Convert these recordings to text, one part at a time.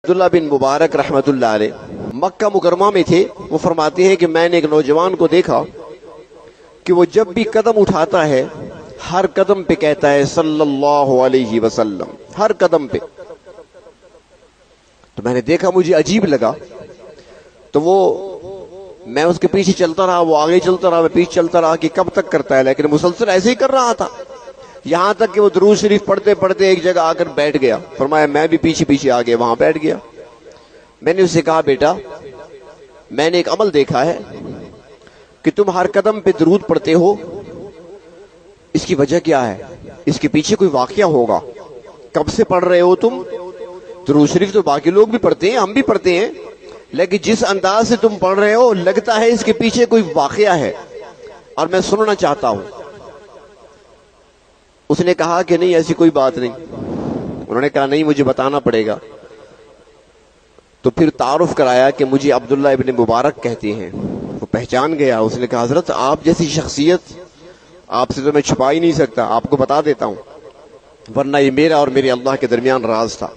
عبداللہ بن مبارک رحمۃ اللہ علیہ مکہ مکرمہ میں تھے. وہ فرماتے ہیں کہ میں نے ایک نوجوان کو دیکھا کہ وہ جب بھی قدم اٹھاتا ہے ہر قدم پہ کہتا ہے صلی اللہ علیہ وسلم، ہر قدم پہ. تو میں نے دیکھا، مجھے عجیب لگا. تو میں اس کے پیچھے چلتا رہا، وہ آگے چلتا رہا، میں پیچھے چلتا رہا کہ کب تک کرتا ہے، لیکن مسلسل ایسے ہی کر رہا تھا. یہاں تک کہ وہ درود شریف پڑھتے پڑھتے ایک جگہ آ کر بیٹھ گیا. فرمایا میں بھی پیچھے پیچھے آ گیا، وہاں بیٹھ گیا. میں نے اسے کہا بیٹا میں نے ایک عمل دیکھا ہے کہ تم ہر قدم پہ درود پڑھتے ہو، اس کی وجہ کیا ہے؟ اس کے پیچھے کوئی واقعہ ہوگا. کب سے پڑھ رہے ہو تم؟ درود شریف تو باقی لوگ بھی پڑھتے ہیں، ہم بھی پڑھتے ہیں، لیکن جس انداز سے تم پڑھ رہے ہو لگتا ہے اس کے پیچھے کوئی واقعہ ہے اور میں سننا چاہتا ہوں. اس نے کہا کہ نہیں ایسی کوئی بات نہیں. انہوں نے کہا نہیں مجھے بتانا پڑے گا. تو پھر تعارف کرایا کہ مجھے عبداللہ ابن مبارک کہتے ہیں. وہ پہچان گیا. اس نے کہا حضرت آپ جیسی شخصیت آپ سے تو میں چھپا ہی نہیں سکتا، آپ کو بتا دیتا ہوں، ورنہ یہ میرا اور میرے اللہ کے درمیان راز تھا.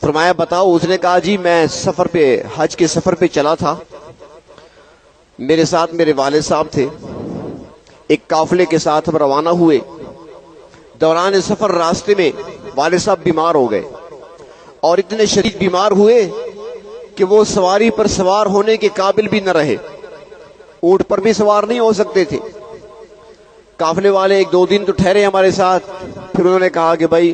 فرمایا بتاؤ. اس نے کہا جی میں سفر پہ، حج کے سفر پہ چلا تھا، میرے ساتھ میرے والد صاحب تھے، ایک قافلے کے ساتھ ہم روانہ ہوئے. دوران سفر راستے میں والد صاحب بیمار ہو گئے اور اتنے شدید بیمار ہوئے کہ وہ سواری پر سوار ہونے کے قابل بھی نہ رہے، اونٹ پر بھی سوار نہیں ہو سکتے تھے. قافلے والے ایک دو دن تو ٹھہرے ہمارے ساتھ. پھر انہوں نے کہا کہ بھائی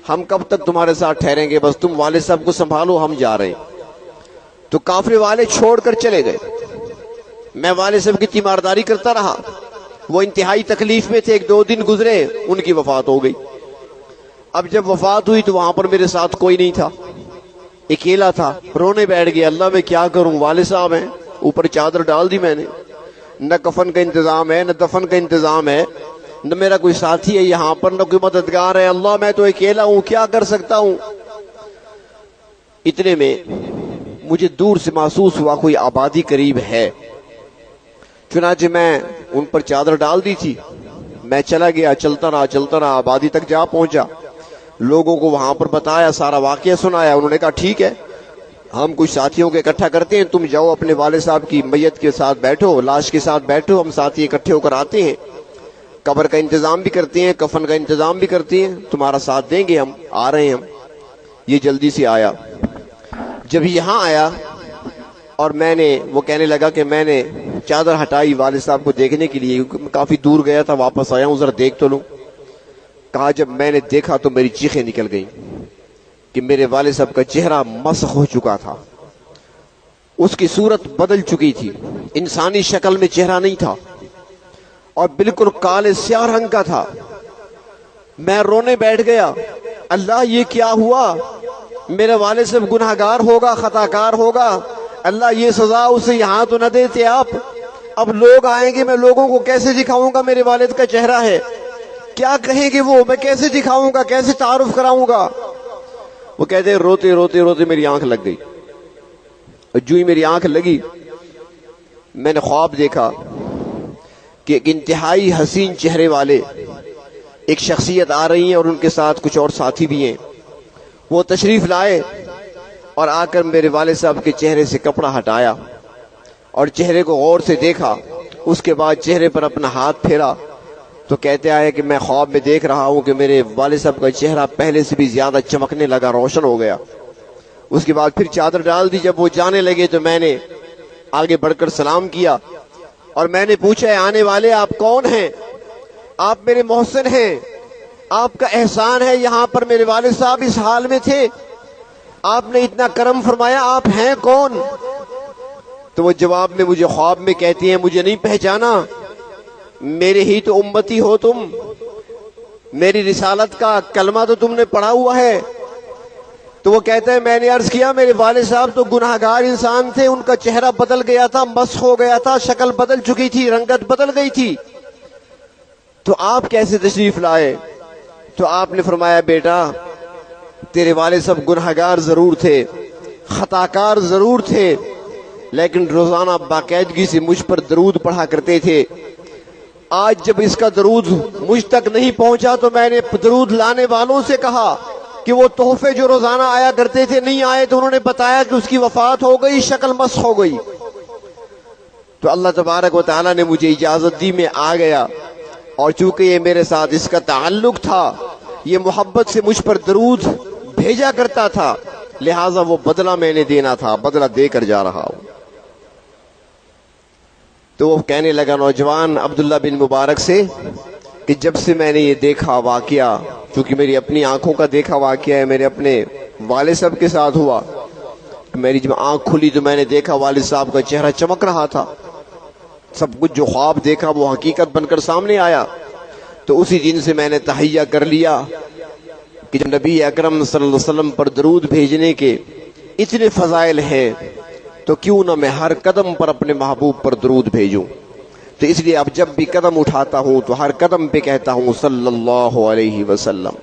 ہم کب تک تمہارے ساتھ ٹھہریں گے، بس تم والد صاحب کو سنبھالو، ہم جا رہے ہیں. تو قافلے والے چھوڑ کر چلے گئے. میں والد صاحب کی تیمارداری کرتا رہا. وہ انتہائی تکلیف میں تھے. ایک دو دن گزرے، ان کی وفات ہو گئی. اب جب وفات ہوئی تو وہاں پر میرے ساتھ کوئی نہیں تھا، اکیلا تھا. رونے بیٹھ گیا، اللہ میں کیا کروں، والد صاحب ہیں، اوپر چادر ڈال دی میں نے، نہ کفن کا انتظام ہے، نہ دفن کا انتظام ہے، نہ میرا کوئی ساتھی ہے یہاں پر، نہ کوئی مددگار ہے. اللہ میں تو اکیلا ہوں، کیا کر سکتا ہوں. اتنے میں مجھے دور سے محسوس ہوا کوئی آبادی قریب ہے. چنانچہ میں ان پر چادر ڈال دی تھی، میں چلا گیا، چلتا رہا، آبادی تک جا پہنچا. لوگوں کو وہاں پر بتایا، سارا واقعہ سنایا. انہوں نے کہا ٹھیک ہے ہم کچھ ساتھیوں کو اکٹھا کرتے ہیں، تم جاؤ اپنے والد صاحب کی میت کے ساتھ بیٹھو، لاش کے ساتھ بیٹھو، ہم ساتھی اکٹھے ہو کر آتے ہیں، قبر کا انتظام بھی کرتے ہیں، کفن کا انتظام بھی کرتے ہیں، تمہارا ساتھ دیں گے، ہم آ رہے ہیں. ہم یہ جلدی سے آیا. جب یہاں آیا اور وہ کہنے لگا کہ میں نے چادر ہٹائی والد صاحب کو دیکھنے کے لیے، کافی دور گیا تھا، واپس آیا ہوں، ذرا دیکھ تو لوں. کہا جب میں نے دیکھا تو میری چیخیں نکل گئیں کہ میرے والد صاحب کا چہرہ مسخ ہو چکا تھا، اس کی صورت بدل چکی تھی، انسانی شکل میں چہرہ نہیں تھا اور بالکل کالے سیاہ رنگ کا تھا. میں رونے بیٹھ گیا، اللہ یہ کیا ہوا، میرے والد صاحب گناہگار ہوگا، خطا کار ہوگا، اللہ یہ سزا اسے یہاں تو نہ دیتے آپ. اب لوگ آئیں گے، میں لوگوں کو کیسے دکھاؤں گا میرے والد کا چہرہ ہے، کیا کہیں گے وہ، میں کیسے دکھاؤں گا، کیسے تعارف کراؤں گا. وہ کہتے ہیں روتے روتے روتے میری آنکھ لگ گئی. اور جو ہی میری آنکھ لگی میں نے خواب دیکھا کہ ایک انتہائی حسین چہرے والے ایک شخصیت آ رہی ہیں اور ان کے ساتھ کچھ اور ساتھی بھی ہیں. وہ تشریف لائے اور آ کر میرے والد صاحب کے چہرے سے کپڑا ہٹایا اور چہرے کو غور سے دیکھا. اس کے بعد چہرے پر اپنا ہاتھ پھیرا تو کہتے آئے کہ میں خواب میں دیکھ رہا ہوں کہ میرے والد صاحب کا چہرہ پہلے سے بھی زیادہ چمکنے لگا، روشن ہو گیا. اس کے بعد پھر چادر ڈال دی. جب وہ جانے لگے تو میں نے آگے بڑھ کر سلام کیا اور میں نے پوچھا آنے والے آپ کون ہیں؟ آپ میرے محسن ہیں، آپ کا احسان ہے یہاں پر میرے والد صاحب اس حال میں تھے، آپ نے اتنا کرم فرمایا، آپ ہیں کون؟ تو وہ جواب میں مجھے خواب میں کہتی ہیں مجھے نہیں پہچانا، میرے ہی تو امتی ہو تم، میری رسالت کا کلمہ تو تم نے پڑھا ہوا ہے. تو وہ کہتے ہیں میں نے عرض کیا میرے والد صاحب تو گناہگار انسان تھے، ان کا چہرہ بدل گیا تھا، مسخ ہو گیا تھا، شکل بدل چکی تھی، رنگت بدل گئی تھی، تو آپ کیسے تشریف لائے؟ تو آپ نے فرمایا بیٹا تیرے والد صاحب گناہگار ضرور تھے، خطاکار ضرور تھے، لیکن روزانہ باقاعدگی سے مجھ پر درود پڑھا کرتے تھے. آج جب اس کا درود مجھ تک نہیں پہنچا تو میں نے درود لانے والوں سے کہا کہ وہ تحفے جو روزانہ آیا کرتے تھے نہیں آئے، تو انہوں نے بتایا کہ اس کی وفات ہو گئی، شکل مسخ ہو گئی۔ تو اللہ تبارک و تعالیٰ نے مجھے اجازت دی، میں آ گیا، اور چونکہ یہ میرے ساتھ اس کا تعلق تھا، یہ محبت سے مجھ پر درود بھیجا کرتا تھا، لہٰذا وہ بدلہ میں نے دینا تھا، بدلہ دے کر جا رہا ہوں۔ تو وہ کہنے لگا نوجوان عبداللہ بن مبارک سے کہ جب سے میں نے یہ دیکھا واقعہ، چونکہ میری اپنی آنکھوں کا دیکھا واقعہ ہے، میرے اپنے والد صاحب کے ساتھ ہوا، میری جب آنکھ کھلی تو میں نے دیکھا والد صاحب کا چہرہ چمک رہا تھا، سب کچھ جو خواب دیکھا وہ حقیقت بن کر سامنے آیا۔ تو اسی دن سے میں نے تہیہ کر لیا کہ جب نبی اکرم صلی اللہ علیہ وسلم پر درود بھیجنے کے اتنے فضائل ہیں تو کیوں نہ میں ہر قدم پر اپنے محبوب پر درود بھیجوں۔ تو اس لیے اب جب بھی قدم اٹھاتا ہوں تو ہر قدم پہ کہتا ہوں صلی اللہ علیہ وسلم۔